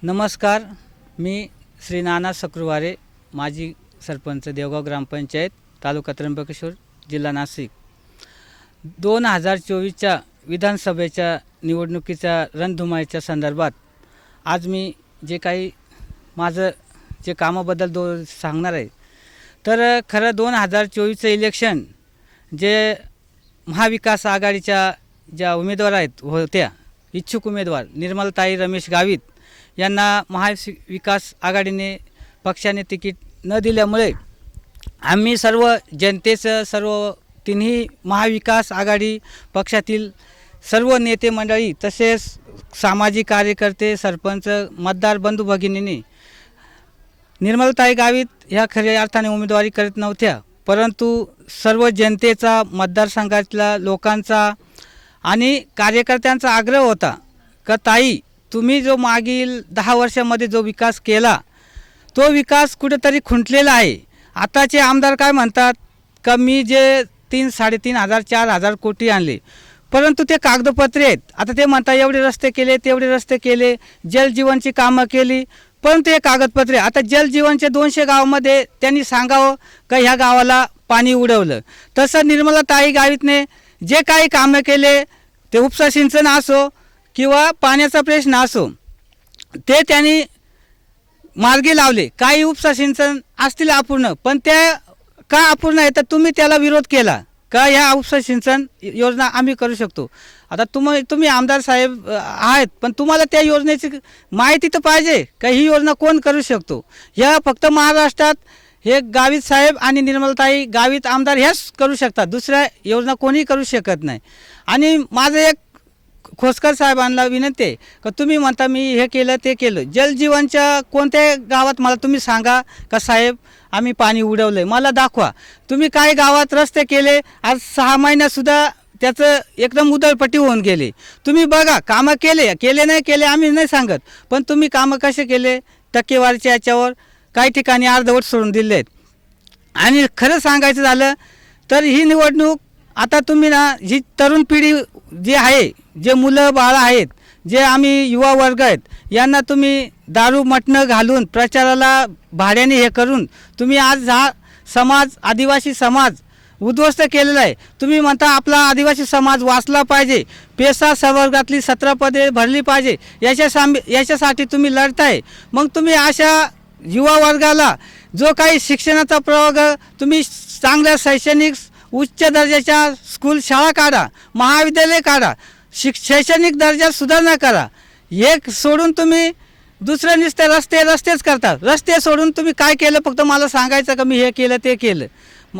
नमस्कार, मी श्री नाना सक्रुवारे, माजी सरपंच देवगाव ग्रामपंचायत, तालुका त्र्यंबकेश्वर, जिल्हा नाशिक। 2024च्या विधानसभेच्या निवडणुकीच्या रणधुमाळीच्या संदर्भात आज मी जे काही माझं जे कामाबद्दल सांगणार आहे। तर खरं 2024चं इलेक्शन जे महाविकास आघाडीच्या ज्या उमेदवार आहेत होत्या इच्छुक उमेदवार निर्मलताई रमेश गावित यांना महाविकास आघाडीने पक्षाने तिकीट न दिल्यामुळे आम्ही सर्व जनतेचं सर्व तिन्ही महाविकास आघाडी पक्षातील सर्व नेते मंडळी तसेच सामाजिक कार्यकर्ते सरपंच मतदार बंधू भगिनींनी निर्मलताई गावित ह्या खऱ्या अर्थाने उमेदवारी करत नव्हत्या, परंतु सर्व जनतेचा मतदारसंघातल्या लोकांचा आणि कार्यकर्त्यांचा आग्रह होता का ताई तुम्ही जो मागील 10 वर्षामध्ये जो विकास केला तो विकास कुठेतरी खुंटलेला आहे। आताचे आमदार काय म्हणतात का मी जे 3,500 4,000 कोटी आणले, परंतु ते कागदपत्रे आहेत। आता ते म्हणतात एवढे रस्ते केले तेवढे रस्ते केले, जलजीवनची कामं केली, परंतु हे कागदपत्रे। आता जलजीवनचे 200 गावामध्ये त्यांनी सांगावं का ह्या गावाला पाणी उडवलं। तसं निर्मलाताई गावितने जे काही कामं केले ते उपसा सिंचन असो किंवा पाण्याचा प्रश्न असो ते त्यांनी मार्गी लावले। काही उपसा सिंचन असतील अपूर्ण, पण त्या का अपूर्ण आहे तर तुम्ही त्याला विरोध केला का ह्या उपसा सिंचन योजना आम्ही करू शकतो। आता तुम्ही आमदार साहेब आहेत, पण तुम्हाला त्या योजनेची माहिती तर पाहिजे का ही योजना कोण करू शकतो। ह्या फक्त महाराष्ट्रात हे गावित साहेब आणि निर्मलताई गावित आमदार हेच करू शकतात, दुसऱ्या योजना कोणी करू शकत नाही। आणि माझं एक खोसकर साहेबांना विनंती आहे का तुम्ही म्हणता मी हे केलं ते केलं, जलजीवनच्या कोणत्या गावात मला तुम्ही सांगा का साहेब आम्ही पाणी उडवलं, मला दाखवा। तुम्ही काही गावात रस्ते केले, आज 6 महिन्यातसुद्धा त्याचं एकदम उधळपट्टी होऊन गेले। तुम्ही बघा कामं केले नाही केले आम्ही नाही सांगत, पण तुम्ही कामं कसे केले टक्केवारीच्या याच्यावर काही ठिकाणी अर्धवट सोडून दिले आहेत। आणि खरं सांगायचं झालं तर ही निवडणूक आता तुम्ही ना ही तरुण पिढी जी आहे, जे मुलं बाळ आहेत, जे आम्ही युवा वर्ग आहेत, यांना तुम्ही दारू मटणं घालून प्रचाराला भाड्याने हे करून तुम्ही आज हा समाज आदिवासी समाज उद्ध्वस्त केलेला आहे। तुम्ही म्हणता आपला आदिवासी समाज वाचला पाहिजे, पेसा संवर्गातली 17 पदे भरली पाहिजे, याच्यासाठी तुम्ही लढताय। मग तुम्ही अशा युवा वर्गाला जो काही शिक्षणाचा प्रयोग तुम्ही चांगल्या शैक्षणिक उच्च दर्जाच्या स्कूल शाळा काढा, महाविद्यालय काढा, शैक्षणिक दर्जा सुधारणा करा। एक सोडून तुम्ही दुसरे नुसते रस्तेच करता। रस्ते सोडून तुम्ही काय केलं फक्त मला सांगायचं का मी हे केलं ते केलं,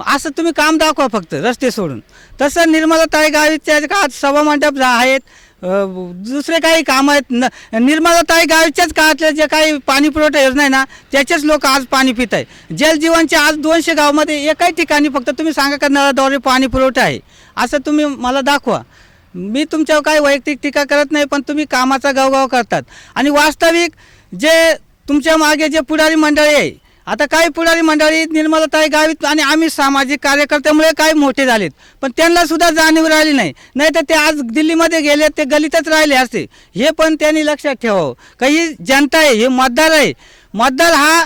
असं तुम्ही काम दाखवा फक्त रस्ते सोडून। तसं निर्मलाताई गावितच्या काळात सभामंडप आहेत, दुसरे काही काम आहेत। निर्मलाताई गावितच्याच काळातले जे काही पाणी पुरवठा योजना आहे ना त्याचेच लोक आज पाणी पित आहे। जलजीवनचे आज 200 गावामध्ये एकाही ठिकाणी फक्त तुम्ही सांगा का नळाद्वारे पाणी पुरवठा आहे, असं तुम्ही मला दाखवा। मी तुमच्यावर काही वैयक्तिक टीका करत नाही, पण तुम्ही कामाचा गवगाव करतात। आणि वास्तविक जे तुमच्या मागे जे पुढारी मंडळी आहे, आता काही पुढारी मंडळी निर्मलाताई गावित आणि आम्ही सामाजिक कार्यकर्त्यामुळे काही मोठे झालेत, पण त्यांना सुद्धा जाणीव राहिली नाही तर ते आज दिल्लीमध्ये गेले, ते गलितच राहिले असते। हे पण त्यांनी लक्षात ठेवावं का ही जनता आहे, हे मतदार आहे, मतदार हा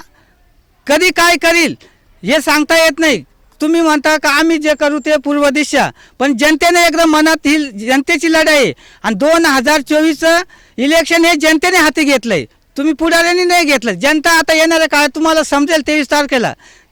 कधी काय करील हे सांगता येत नाही। तुम्ही म्हणता का आम्ही जे करू ते पूर्व दिशा, पण जनतेने एकदम मनात ही जनतेची लढाई आहे। आणि 2024चं इलेक्शन हे जनतेने हाती घेतलंय, तुम्ही पुढाऱ्यांनी नाही घेतलं। जनता आता येणाऱ्या काळात तुम्हाला समजेल 23 तारखेला का